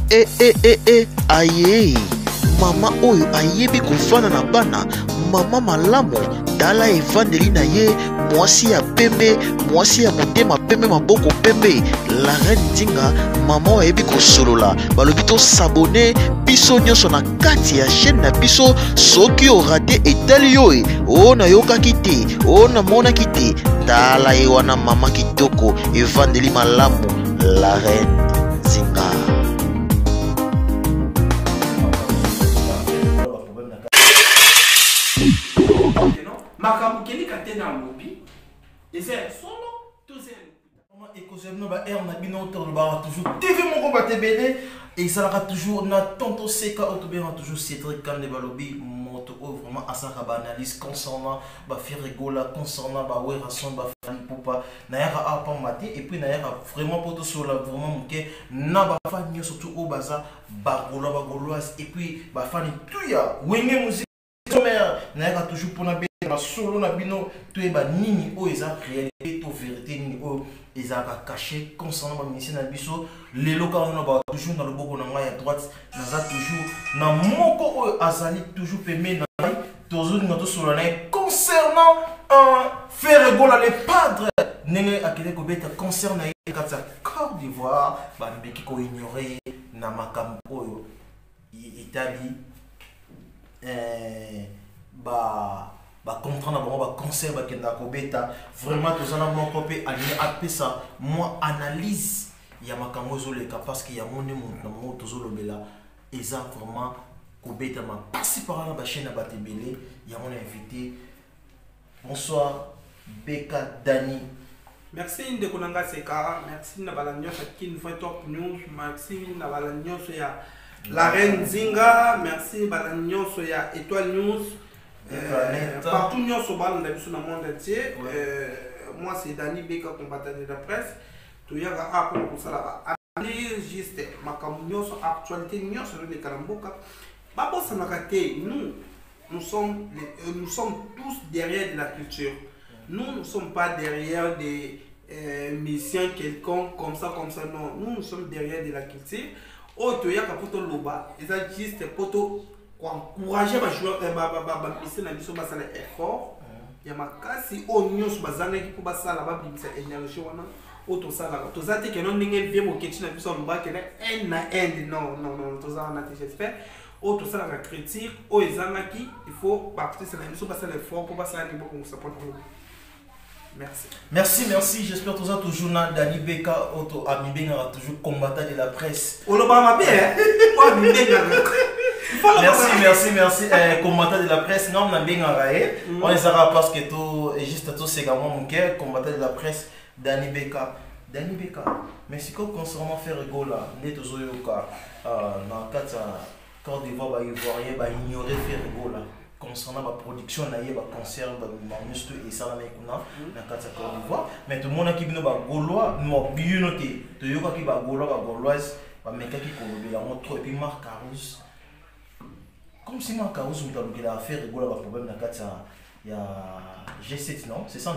Aye mama oyo ayebi kofana na bana mama malamu tala evandeli na ye mwasi ya pembe mwasi ya motema pembe maboko pembe la reine Nzinga mama oyo ayebi kosolola balobi to s'abonner biso nyonso na kati ya chaîne na biso soki orate etali yo o na yokaki te o na monaki te tala ye wana mama kitoko evandeli malamu la reine Nzinga. Makambo keli katena lobi ezé solo tozel écosème ba air na bino to ba toujours TV moko ba tebele et ça sera toujours na tonto seka autobéra toujours Cédric Kande balobi moto vraiment asaka ba analyse concernant ba faire rigola concernant ba werason ba fani poupa na yaka apa maté et puis na yaka vraiment poto sur la vraiment muke na ba fani surtout au baza ba goloise et puis ba fani tout ya wenge musique na yaka toujours pour na solo na bino to eba nini o eza réalité to vérité nini o eza ka caché concernant ba ministère na biso lelo ka on ba toujours dans le boko na ngai à droite naza toujours na moko o azali toujours pemé na toujours na to solo na concernant faire rigoler les padres nenge akile ko beta concernant katsa Côte d'Ivoire ba mbeki ko ignorer na makambo oyo Italie ba comprendre ba conseil ba kenda ko beta vraiment tous en mon copé après ça moi analyse ya makambo zoleka parce que ya moni mon na mo tozolo bela eza vraiment ko beta ma passer par la ba chaîne ba tebele ya mon invité bonsoir Beka Dani. merci de konanga seka merci na balanyo kin fait top news merci na balanyo ya la reine Nzinga merci balanyo ya étoile news. Partout nous sommes dans le monde entier. Moi c'est Dani Beka combattant de la presse. Tu y a un peu pour ça analyse juste ma communion actualité nous sur le Kalamboka. Babo Sanakate nous sommes tous derrière de la culture. Nous ne sommes pas derrière des musiciens quelconques comme ça non. Nous sommes derrière de la culture. Oh tu y a poto loba. Et ça juste poto encourager les joueurs à effort. Il y a ma casse si on y a bazana qui peut ça là-bas bimisa énergie wana auto ça là to zate que non ninge vie mo kitchen na biso mba que un na end non to ça on a j'espère auto ça la critique o ezanga qui il faut partir c'est la biso passer l'effort pour passer à niveau comme ça pour merci j'espère que ça toujours na Dani Beka auto ami benga toujours combattant de la presse o lo ba ma bien quoi mi benga merci combattant de la presse non na benga raé on les aura parce que tout juste tout c'est vraiment mon cœur combattant de la presse Dani Beka mais si quoi concernant faire rigola né toujours yoka na kata Côte d'Ivoire ba ivoirien ba ignorer faire rigola concernant la production na ba concert ba musto et ça na kuna na kata Côte d'Ivoire mais tout le monde qui bino ba gaulois no binoté to yoka ki ba gauloise ba meka ki kolobe ya moto et puis Marc Carousse comme si Marc Carousse il a fait rigoler le problème dans il y a G7 non c'est ça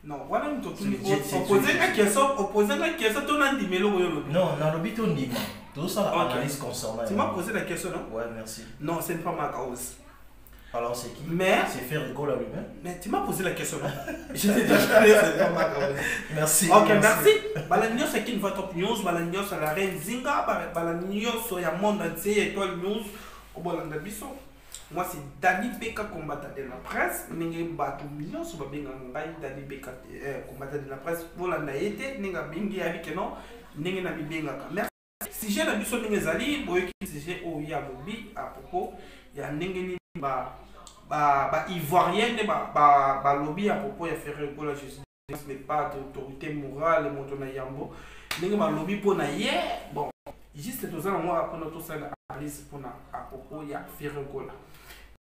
non voilà nous opposer la question ton andimelo non na lobito ndima tout ça analyse concernant tu m'as posé la question non ouais merci non c'est pas Marc Carousse alors c'est qui mais c'est faire rigoler lui-même mais tu m'as posé la question non je t'ai dit c'est pas Marc Carousse merci ok merci balanyo c'est qui votre opinion balanyo c'est la reine Nzinga balanyo sur ya monde entier étoile news au bolanda biso moi c'est Dani Beka combattant de la presse ninge batu millions sur babenga ngai Dani Beka combattant de la presse bolanda été ninga bingi avec non ninge na bibenga merci si j'ai la biso ninge zali boy qui sujet o ya bobi à propos ya ninge ni ba ivoirienne ba lobby à propos ya faire rigoler la justice mais pas d'autorité morale moto na yambo ninge ba lobby pour na ye bon juste tout ça moi pour notre salle analyse pour na à propos ya faire rigoler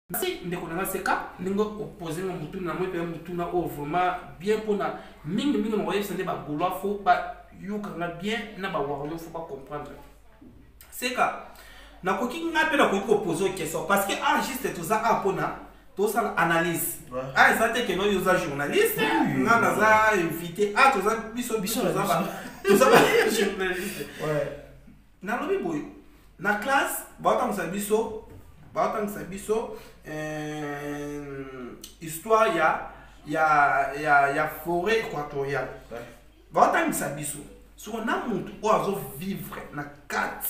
merci ndeko na seka ningo opposer na mutu na moi pe mutu na o vraiment bien pour na mingi mo yebisa nde ba gaulois faut ba yokanga bien na ba wario faut pas comprendre seka na koki ngape na koki opposer question parce que juste tout ça a pona tout ça analyse ça te que non usa journaliste na za invité tout ça biso tout ça journaliste ouais na lobi boy na classe baotangisa biso histoire ya forêt équatoriale baotangisa biso soko na mutu oyo azovivre na kati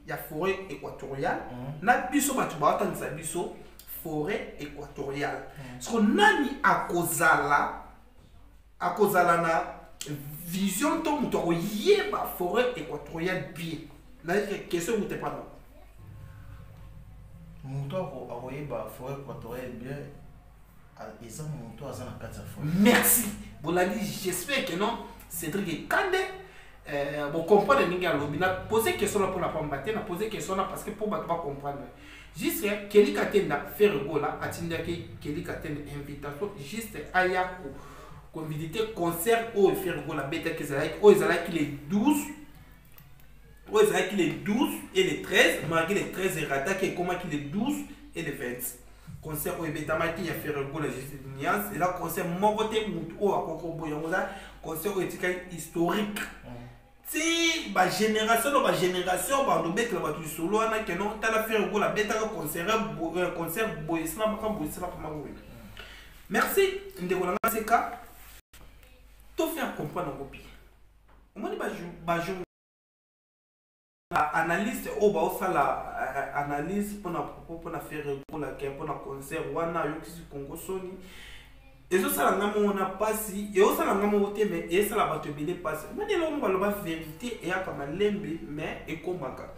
ya forêt équatoriale na biso bato baotangisa biso forêt équatoriale soko nani akozala na vision to mutu akoyeba forêt équatoriale bien na question mutu epana mutu akoyeba forêt équatoriale bien eza mutu aza na kati ya forêt. Merci bolandi, j'espère que non Cédric Kande bon comprendre ndenge alobi na poser question là pour la pambate na poser question là parce que pour bato ba comprendre juste Kelly Katenda faire gola atindaki Kelly Katenda invitation juste ayako convidité concert au faire gola beta que ça au ezalaki les 12 et les 13 malgré les 13 errata qui comment qui les 12 et les 20 concert au betamaki ya faire gola juste niance et là concert mon côté mutu au akoko boyongoza concert au etika historique si ba génération bando betla ba tu solo ana que non tala faire gola beta concert boyisna ba boyisna pa mawe. Merci ndeko na seka to faire comprendre copie on m'a dit ba analyste au ba osala analyse pour na faire pour na concert wana yokisi Congo Sony ezo sala ngamo na pasi et osala ngamo te mais et sala bato bile passe mais là on va le vérité et aka malembe mais et komaka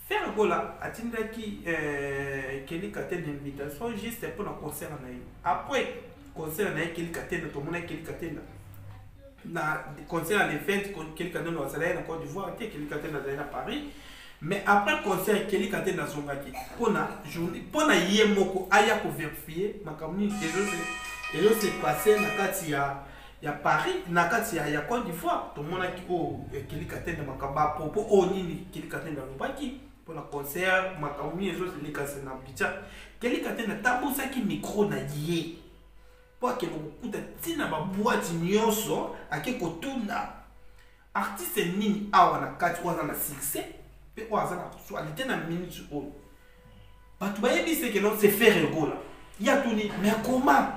faire gola atindaki Kelly Katenda invitation juste pour na concert na après concert na Kelly Katenda to mona Kelly Katenda na concert à l'event Kelly Katenda au Salé en Côte d'Ivoire Kelly Katenda à Paris mais après concert Kelly Katenda zongaki pona journée pona yemoko aya ko vérifier makamuni et se passer na kati ya Paris na kati ya Côte d'Ivoire to mona ki o Kelly Katenda makaba popo o nini Kelly Katenda lobaki pona concert makamuni et se likase na bicha Kelly Katenda tabusaki micro na yé pour que nous kuta tina ba boîte nyonso ake kotuna artiste nini awa na kati waza na succès pe waza na actualité na minute o batu bayebi c'est que non c'est faire gola ya tuni mais comment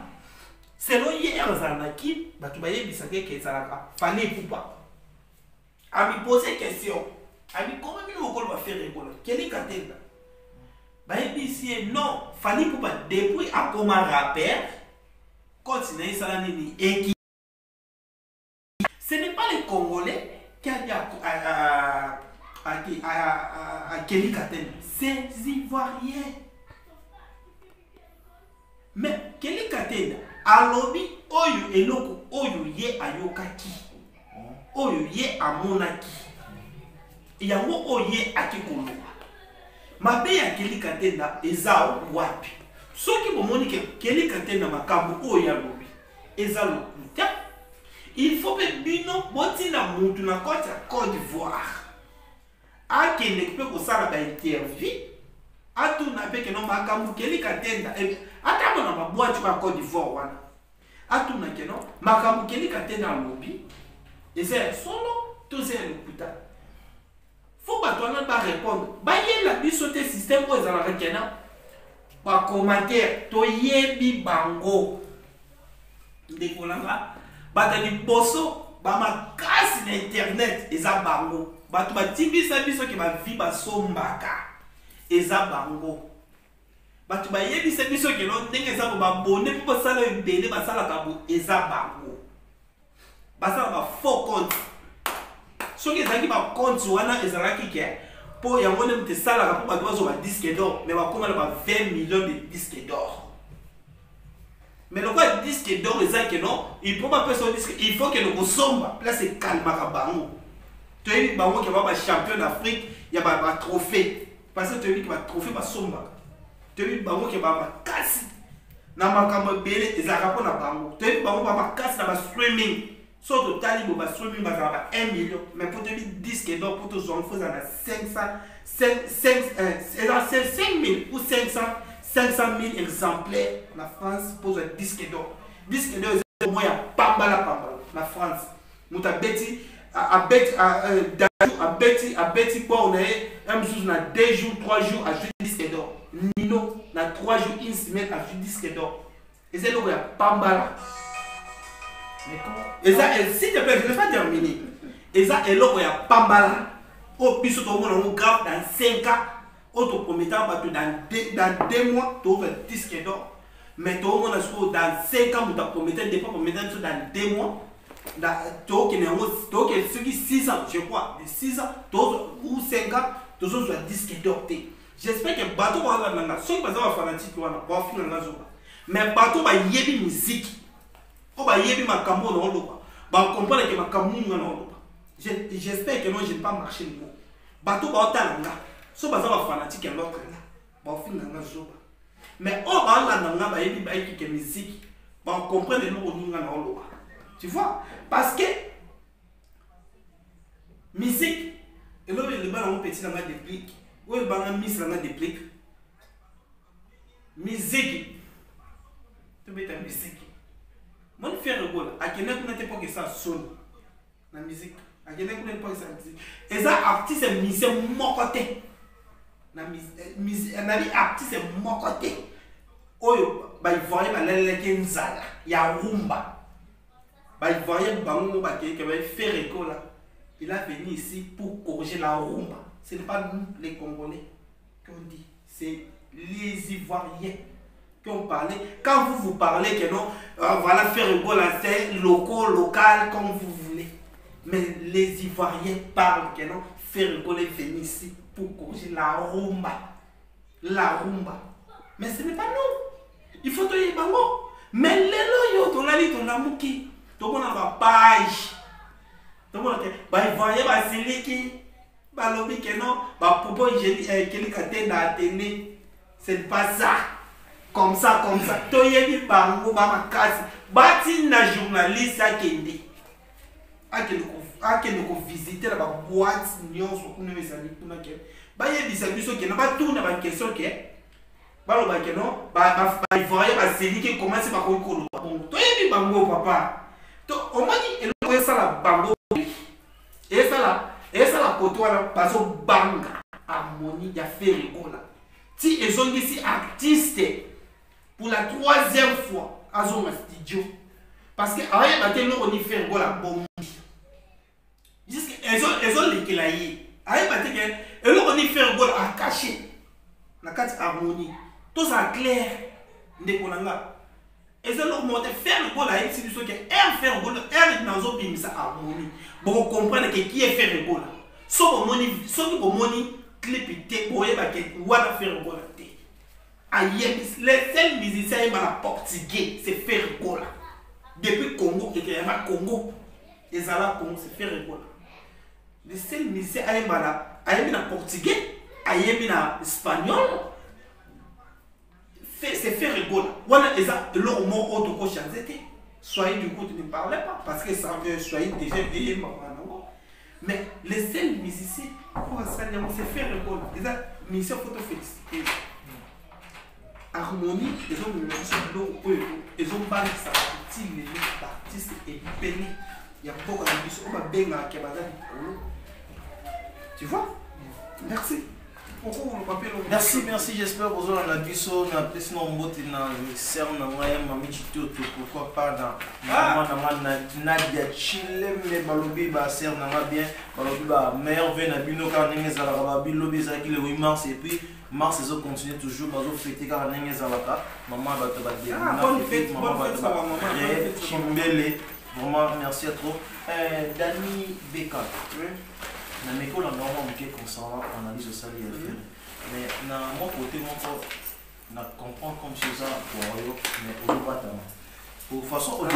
c'est lo hier zanaki batu bayebi c'est que ça fallait poupa a mi poser question a mi comment nous ko va faire gola Kelly Katenda bayebi c'est non fallait poupa depuis à comme rappeur continue ça nini et ce n'est pas les Congolais qui a dit à Kelly Katenda, c'est les Ivoiriens. Mais Kelly Katenda alobi oyo eloko oyo ye ayokaki oyo ye amonaki yango oyo ye akikolo mabe ya Kelly Katenda ezao wapi soki bomoni ke Kelly Katenda makambo oyo alobi ezalo kuta il faut que bino botina mutu na Côte d'Ivoire akende pe ko sala ba interview atuna pe ke no makambo Kelly Katenda ata bona ba boîte ba Côte d'Ivoire wana atuna ke no makambo Kelly Katenda alobi eza solo to c'est le kuta faut ba tona ba répondre ba yela biso te système ko ezala rekena ba commentaire to yebi bango ndeko langa batali boso ba makasi na internet eza bango batu batibisa biso ke ba vi ba sombaka eza bango batu ba yebisa biso ke no ndenge eza ba bonne po sala ebele ba sala ka bo eza bango ba sala ba faux compte soki ezaki ba compte wana ezalaki ke po yango ne mte sala ka po ba dozo ba disque d'or mais ba koma ba 20 millions de disques d'or. Mais le quoi disque d'or est que non, il faut pas faire son disque, il faut que le somba place calme à bango. Tu es bango qui va être champion d'Afrique, il y a un trophée. Parce que tu es qui va trophée va somba. Tu es bango qui va être casse. Na makamba belé et zaka na bango. Tu es bango va casse na streaming. Sur total il va streaming va 1 million. Mais pour te dire disque d'or pour tous enfants ça a 500 ou 500 000 exemplaires. La France pose un disque d'or. Disque d'or, c'est au moins pambala. La France. Nous avons bêti à Betty quoi on est un jour na 2 jours 3 jours à jouer disque d'or Nino na 3 jours 1 semaine à jouer disque d'or et c'est là où il y a Pambala et ça s'il te plaît je ne vais pas terminer et ça est là où il y a Pambala au plus tout le monde on grave dans 5 ans auto promettant dans 2 mois tu auras disque d'or mais tout le monde dans 5 ans tu as prometté des fois promettant dans 2 mois ceux qui 6 ans, je crois, de 6 ans ou 5 ans, tous ont un disque d'or. J'espère que bateau va la nana, ceux qui sont fanatiques, mais bateau va y musique. On va y ma camo dans le bas. Comprendre que ma camo dans le j'espère que non, je ne vais pas marcher le mot. Bateau va autant là. Ceux qui sont fanatiques, et l'autre là. Mais on va la nana, va y musique. On comprend les lots dans le bas. Tu vois? Parce que musique, et là le ballon petit dans la déplique, ou le ballon mis dans la déplique. Musique, tu mets ta musique. Moi je fais rigole, à quel moment n'était pas que ça sonne la musique, à quel moment n'était pas que ça musique. Et ça artiste c'est musicien mon côté. La musique, un ami artiste c'est mon côté. Oh, bah il voyait ma lèvre qui est nzala, il y a rumba. Bah, il voyait Bango qui va faire école là. Il a venu ici pour corriger la rumba. Ce n'est pas nous les Congolais qu'on dit, c'est les Ivoiriens qui ont parlé. Quand vous parlez que non, voilà faire école là, c'est local, comme vous voulez. Mais les Ivoiriens parlent que non, faire école est venu ici pour corriger la rumba. La rumba. Mais ce n'est pas nous. Il faut te dire Bango. Mais les loyaux, ton ali, ton amour qui. Tout le monde a ma page. Tout le monde a dit, voyez, que non, pour c'est pas ça. Comme ça. Tu as dit, ma casse. Bâti na journaliste à Kendi. À que nous visiter la boîte, nous sommes les amis pour nous. Bah, il y a des amis qui n'ont pas tout dans la question que. Bah, il voyait, qui commence par le colo. Bon, tu as dit, papa. Au moins, il y a ça la bango. Et ça la kotoa parce que banga harmonie il y a fait rigola. Si ils ont ici artiste pour la 3e fois à son studio parce que rien battu on y fait rigola bon. Ils ont les clayés. Rien battu que eux on y fait rigola à cacher. La 4 harmonie. Tout ça clair de konanga. Et c'est le mot de faire le goal à l'institution qui est faire le goal, dans un pays, ça harmonie. Bon, vous comprenez que qui est faire le goal. Sauf que vous money, clip, vous voyez que vous allez faire le goal. Les seuls musiciens, ils sont portugais, c'est faire le goal. Depuis Congo, il y a Congo. Et ça là, Congo, c'est faire le goal. Les seuls musiciens, ils sont portugais, ils sont espagnol. C'est faire rigoler. Voilà, le mot autre que j'ai soyez du coup, tu ne parlez pas parce que ça veut soyez déjà veillé. Mais les seuls musiciens, c'est faire rigoler. Les musiciens, il faut te féliciter. Harmonie, ils ont ils ont parlé ça, les artistes et péné. Il y a beaucoup de musiciens, on va bien à Kebada. Tu vois? Merci. Merci, j'espère que vous avez un biseau, un petit nombre de mixeurs, pourquoi pas dans Nadia Chile, mais Balobi, Ser n'a bien, Balobi, merveille, Nabino, Karnenez, Alababi, Lobby, Zaki, le 8 mars, et puis mars, ils ont continué toujours, ils ont fêté Karnenez, Alaka, maman va te battre, bonne fête, maman, Chimbele, vraiment, merci à toi. Dani Beka. Mais quand on a normalement concernant l'analyse de ça, mais dans mon côté, on comprend comme c'est ça pour mais on ne pas tant. Pour façon, non,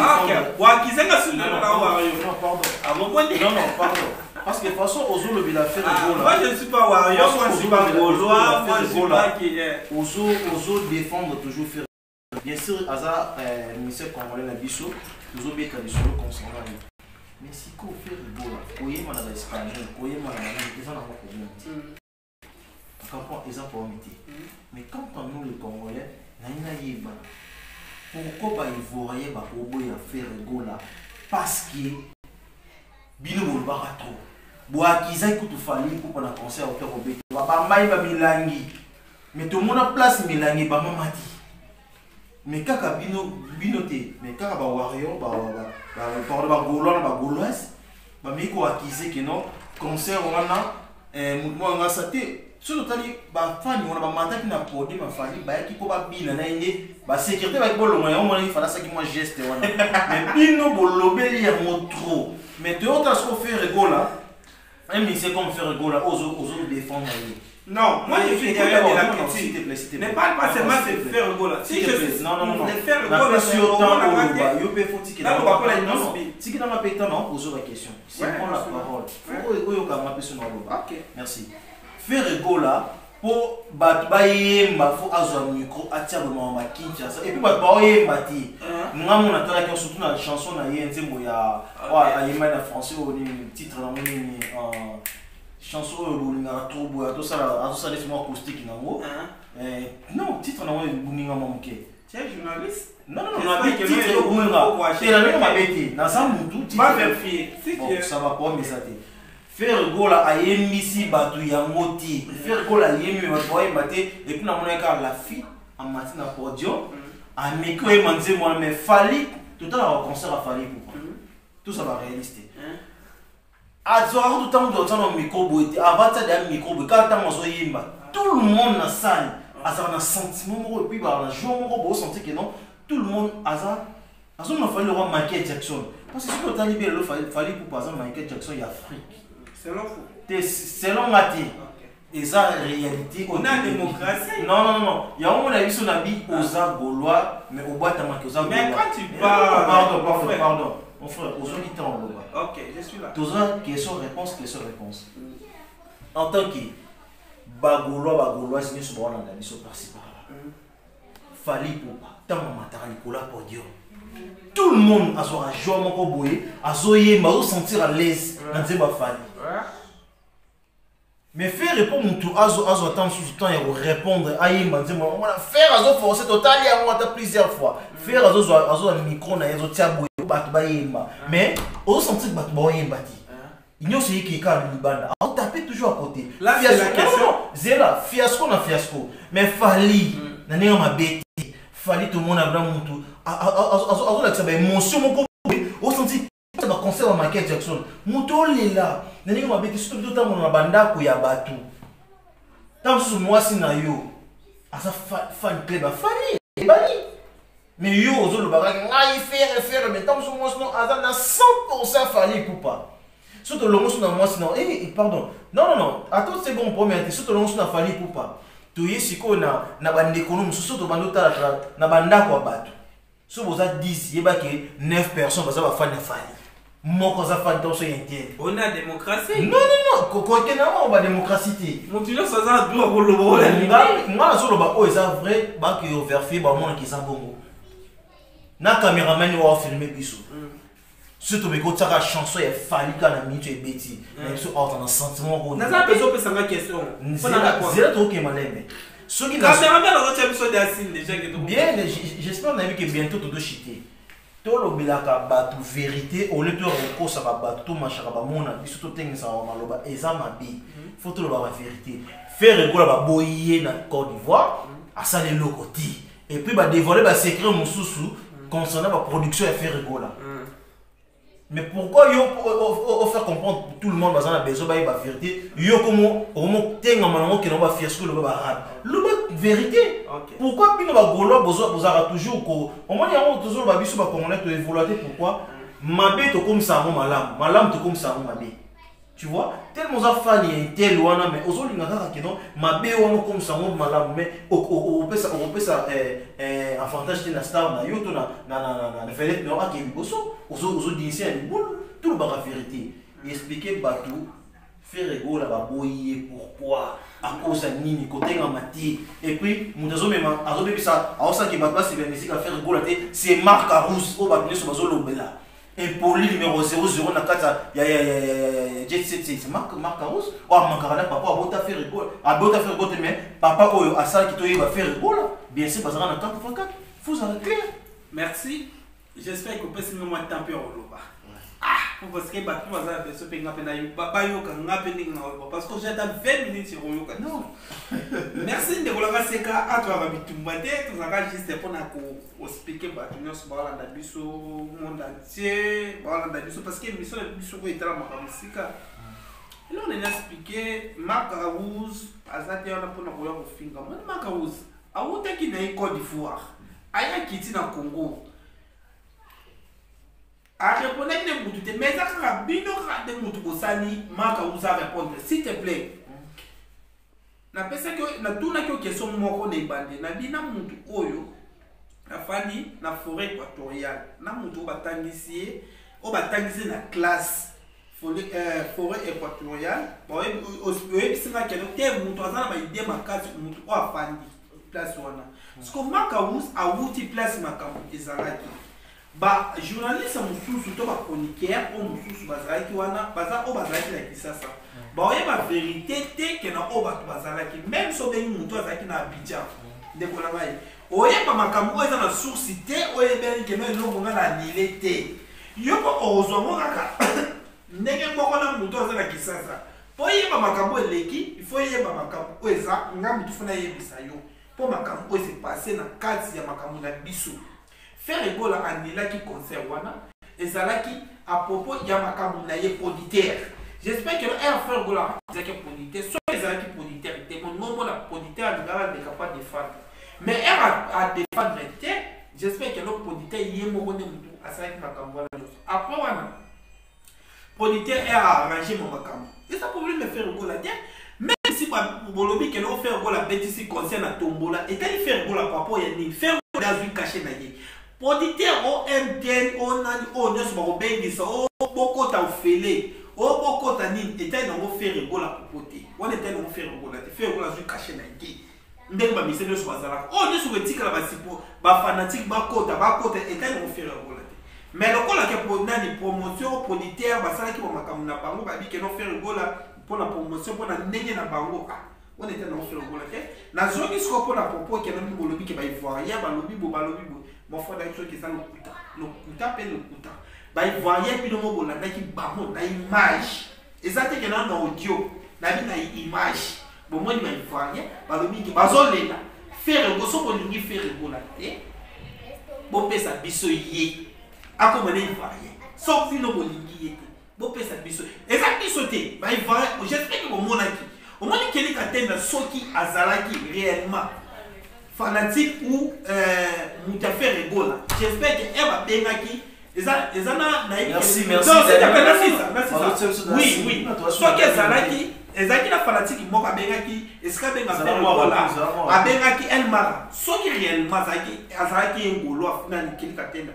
pardon. Parce que de toute façon, Ozo le a fait moi je ne suis pas Wario, moi je suis pas Gaulois, moi je suis pas qui est. Ozo défendre toujours faire. Bien sûr, Aza, ministère congolais la biso, Ozo bien qu'à sur le concernant. Mais si vous faites le beau, vous voyez mon espagnol, vous voyez mon anglais, ils ont un problème. Ils ont pas omité. Mais quand on nous les Congolais, pourquoi ils voyaient pour faire le beau là? Parce que bino bolobaka trop boakizaki kutu fali mpo na concert auteur obeta bambai bamilangi mais tomona place milangi bamamati mais kaka bino te mais kaka bawarrior bagaulois na bagauloise bamei koakize ke non concert wana motu angasa te soki totali bafani wana bamataki na podium afali bayaki mpo babina na ye basécurité bayaki bolonga yango monaki falasaki mwa geste wana mais bino bolobeli yango trop mais toyota siko faire rigola un ministère comme faire rigola ozo défendre ye. Non, moi je suis derrière de la critique. S'il te plaît. Ne parle pas seulement de faire rigola. Si je suis non. de faire rigola, c'est au temps où yo pe faut tiki na pas la non. Tiki dans ma pétan non, pose la question. C'est moi la parole. Faut yo ka ma personne loba. OK. Merci. Faire rigola pour batba yemba faut azwa micro atia bo ma Kinshasa et puis batba yemba ti. Ngamu na tala ki surtout na chanson na ye nzembo ya wa yemba na français au titre na moni chanson bolinga trop boya to sala laisse-moi acoustique nango non titre nango bolinga moke tu es journaliste non titre bolinga c'est la même mabete na sa mutu titre va vérifier si tu ça va pas mais ça te faire gola ayemisi batu yango ti faire gola yemi batu ayemba te et puis na mona ka la fille en matin na podium a meko e manze moi mais fali tout à concert a fali pour tout ça va réaliser azora tout temps de temps micro boité avata de micro boité quand temps zo yimba tout le monde na salle azara na sentiment et puis ba na jour moko bo sentir que non tout le monde azara na fali le roi Michael Jackson parce que si tu as libéré le fali pour par exemple Michael Jackson il Afrique selon Maté et ça réalité on a démocratie non il y a on a vu son habit aux gaulois mais au boîte à marquer aux gaulois mais quand tu parles pardon mon frère, aux gens qui t'ont en ok, je suis là. Tous un question-réponse. En tant que Bagoulois, c'est ce qu'on a dit sur par-ci par-là. Fallait pour pas. Tant que matériel Nicolas pour dire. Tout le monde a son joie, mon coboy, a zoé, m'a sentir à l'aise dans ces bafali. Mais faire répondre tout, azo attendre sous temps et répondre à y m'a dit on va faire azo forcer total et on va plusieurs fois. Faire azo un micro na azo tiabo mais on sentit que battre bati il y a aussi qui est calme libanda on taper toujours à côté là c'est la question zéla fiasco na fiasco mais fali na nenga mabeti fali tout le monde a vraiment tout azo la ça émotion mon on sentit ça va concert à Michael Jackson muto lela na nenga mabeti surtout tout temps na banda ko ya batu tant sous moi si na yo asa fan club fali bani mais yo ozo le bagage ngai faire mais tant que moi sinon azan na 100% fallait pour pas surtout le moi moi sinon pardon non attends c'est bon premier surtout le moi sinon fallait pour pas to yesiko na bande économie surtout bande tala na banda kwa batu so boza 10 yeba ke 9 personnes baza ba fan fallait moko za fan to so yentien on a démocratie non ko ke na on ba démocratie mon tu ça za droit ko lobo la nga so lo ba o eza vrai ba ke vérifier ba mona ki sa bongo na caméraman wa filmer biso surtout mais quand ta chanson est fali quand la minute est bêtise mais so autant un sentiment qu'on na za peso pesa nga question c'est trop que malais ce qui caméraman on tient biso d'asine déjà que bien j'espère na que bientôt tout doit chiter to lo bilaka batu vérité au lieu de recours ça va batu to machaka ba mona biso to tengi ça va maloba eza mabi faut to lo ba vérité faire rigola ba boyer na Côte d'Ivoire à ça les lokoti et puis ba dévoiler ba secret mususu concernant la production et faire rigola. Mais pourquoi yo faire comprendre tout le monde bazana besoin ba vérité yo comment tenga manango que non ba fiasco le ba arabe. Le vérité. Pourquoi bino ba golo bozara toujours ko au moins yango toujours ba biso ba congolais to évoluer pourquoi mabe to comme ça malam to comme ça mabe. Tu vois, tellement ça fan est tel wana mais aujourd'hui ngaka que non mabe wana comme ça malam mais on peut ça avantage de la star na yo to na fait non ak biboso ozo dinisi à boule tout le bara vérité expliquer batou faire rigoler ba boyer pourquoi à cause de nini côté ngamati et puis mudazo même azo bebisa aosa ki batba c'est bien musique à faire rigoler c'est Marc Arous au batne so bazo lobela impoli numéro 00 na kata ya jet set c'est Marc Arous ou makarana papa abota faire rigoler mais papa oyo asala ki to yeba faire rigoler bien sûr bazana na 4x4 faut ça clair. Merci. J'espère que vous pouvez me tempérer au loba. Ah, parce que les bateaux, parce que j'ai 20 minutes sur Royoka. Non. Merci de vous avoir fait à toi, tu as juste pour nous expliquer Batunyo sur le monde entier, parce que l'émission est là, et là, on a expliqué Makaouz, Azati, on a pour nous faire Makaouz, à où t'es qui n'est Côte d'Ivoire, aïe qui est dans le Congo. A répondre des moutons, mais ça a bino des moutons sani, manque à vous répondre, s'il te plaît. Na pesa que na tout na question moko ne bande na bina moutou oyo na fani na forêt équatoriale na moutou batangisi o batangisi na classe forêt équatoriale bon et singa kelo te moutou azana ba idée makasi moutou o afandi place wana parce que manque à vous a wuti place makamu ezalaki. Ba journaliste mususu to ba chroniqueur o mususu bazalaki wana baza o bazalaki la kisasa ba oye ba vérité te ke na o ba bazalaki même so bengi mutu azalaki na Abidjan ndeko na ngai oye ba makambo eza na source te oye bengi ke no longo nga na nile te yo ko ozwa mo kaka ndenge moko na mutu azala kisasa po ye ba makambo eleki il faut ye ba makambo eza nga mutu funa yebisa yo po makambo se passer na kati ya makambo na biso. Faire égola anila qui concerne wana ezalaki à propos ya makambo na ye poditeur. J'espère que un faire égola ezalaki poditeur soit ezalaki poditeur te mon nombre la poditeur ngala de capable de défendre mais elle a défendre te j'espère que le poditeur yé mo bonne mutu asaki makambo wana après wana poditeur a arrangé mon makambo et ça problème me faire égola te même si ba bolobi que l'on faire égola bêtise concerne à tombola et quand il fait égola par rapport ya ni faire dans une cachée na ye poditeur o MTN o nani o nyoso ba obengisa o boko ta ofele o boko ta nini eta na mo faire égola popote on était na mo faire égola te faire égola zu caché na ngi ndenge ba miselo so bazala o nyoso wetika la basipo ba fanatique ba kota eta na mo faire égola te mais lokola ke po nani promotion poditeur basala ki ba makamu na bango ba bi ke no faire égola pour la promotion pour la ndenge na bango on était na mo faire égola te na zoni sko pour la propos ke na mi bolobi ke ba ivoirien ba lobi bo mon frère d'ailleurs qui est le kuta pe le kuta ba ivoirien puis le mot bolanda qui bamo na image exactement que na audio na bi na image bon moi ni ba ivoirien ba lobi ki bazolela faire goso ko lingi faire bolate bo pesa biso ye akoma na ivoirien sauf fino bo lingi ye bo pesa biso exactement biso te ba ivoirien j'espère que bon monaki au moins keli katenda soki azalaki réellement fanatique ou Moutafer Ebola. J'espère qu'elle va bien qui. Merci. Oui, oui. Soit qu'elle s'arrête, ezaki na fanatique moko abengaki esika benga faire Ebola. Abengaki El Mara. Soit qui réellement azaki ngolo afuna nikili katenda.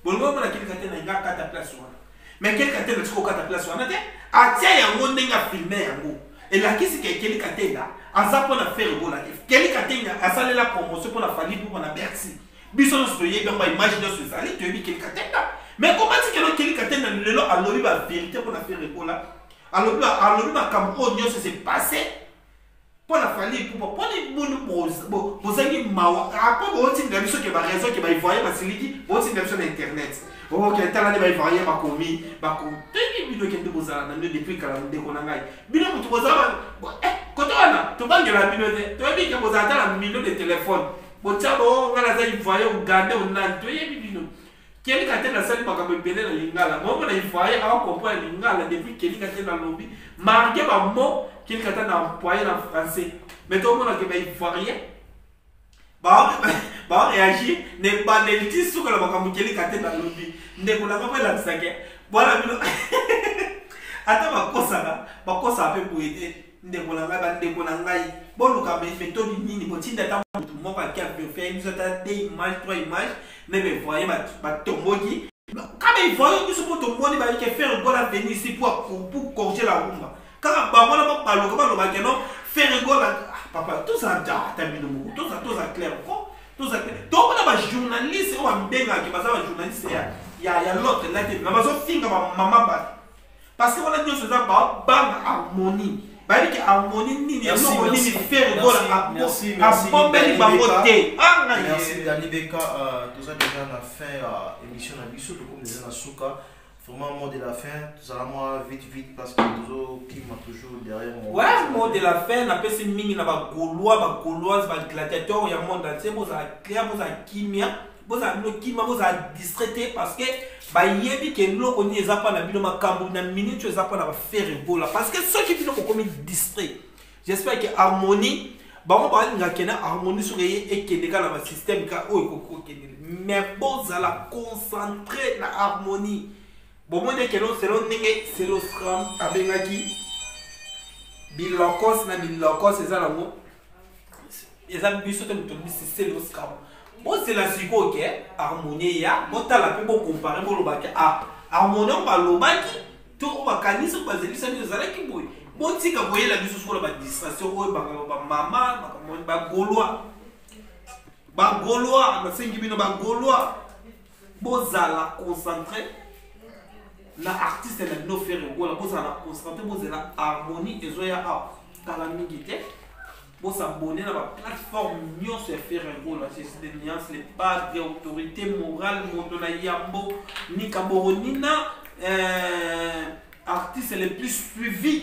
Bolongo na kili katenda nga kata place wana. Mais quel katenda tsiko kata place wana te? Atia yango ndenga filmer yango. Et la kisi ke kili katenda aza pour faire égola keli katenga asale la promotion pour la famille pour na Bercy biso so ye ba image de ce sali tu bi keli katenga mais comment tu que keli katenga lelo alobi ba vérité pour na faire égola alobi ba kampo nyo se passé pour la famille pour les monde bozangi mawa après bo tinga biso ke ba raison ke ba voyer ba siliki bo tinga biso na internet oh que tala ne ba voyer ba komi teki bino ke ndibozala na depuis kala ndeko na ngai bino mutu bozala quand on a la minute, tu as dit que vous avez la minute de téléphone. Vous avez voyé ou gardé ou n'a pas eu. Quel est la salle pour me payer la lingala? Moi, on a voyé à comprendre la lingala depuis qu'il y a dans le lobby. Marqué par mot qu'il y a employé en français. Mais tout le monde a voyé. Bah, réagir, n'est pas les petits sous que la macamou qui est dans le lobby. N'est pas la saga. Voilà, attends, ma cosa a fait pour aider. Ndeko na ngai boluka méthode nini botinda ta mutu moko ki a faire une sorte de image 3 images ne me voyez ba tomboki quand il voyait que ce moto moni ba ki faire gola venir ici pour corriger la rumba quand ba mona ba lo ba lo ba que non faire gola papa tout ça ta bino moko tout ça clair quoi tout ça donc on a ba journaliste on mbenga ki ba za journaliste ya l'autre là na ba so finga ba mama ba parce que on a dit ce ça ba bang harmonie. Merci, Dani Beka. Tout ça déjà on a fait émission à Bissou, comme les Nasuka. Vraiment, mot de la fin, tout ça, moi, vite, parce que toujours, qui m'a toujours derrière moi. Ouais, mot de la fin, on appelle ça ming, on a Gaulois, Gauloises, gladiateurs, il y a un monde entier, vous avez clair, vous avez kimia, vous avez kimia, vous avez distraité parce que, bah, il y a dit que nous, on y est pas dans le Macambo, dans la minute, tu es pas dans faire un parce que ceux qui viennent comme distrait. J'espère que harmonie, bah, on va parler de harmonie sur et que les gars dans le système, mais bon, ça la concentrer la harmonie. Bon, moi, c'est le scrum avec bilokos na bilokos c'est ça l'amour. Et ça c'est le scrum. Bon, c'est la psycho qui est harmonie ya. Bon, t'as la plus beau comparer pour le bac. Ah, harmonie on va le bac. Tout on va canner sur base de ça nous allons qui boy. Bon, si vous voyez la mission sur la distraction, maman, ba Gaulois. Ba Gaulois, na sengi bino ba Gaulois. Bon, ça la concentrer. La artiste elle a no faire la bosse la concentré bosse la harmonie et zoya a dans la migité bosse abonner la plateforme nion se faire la c'est des nuances les pas d'autorité morale mondona yambo ni kaboronina artiste les plus suivis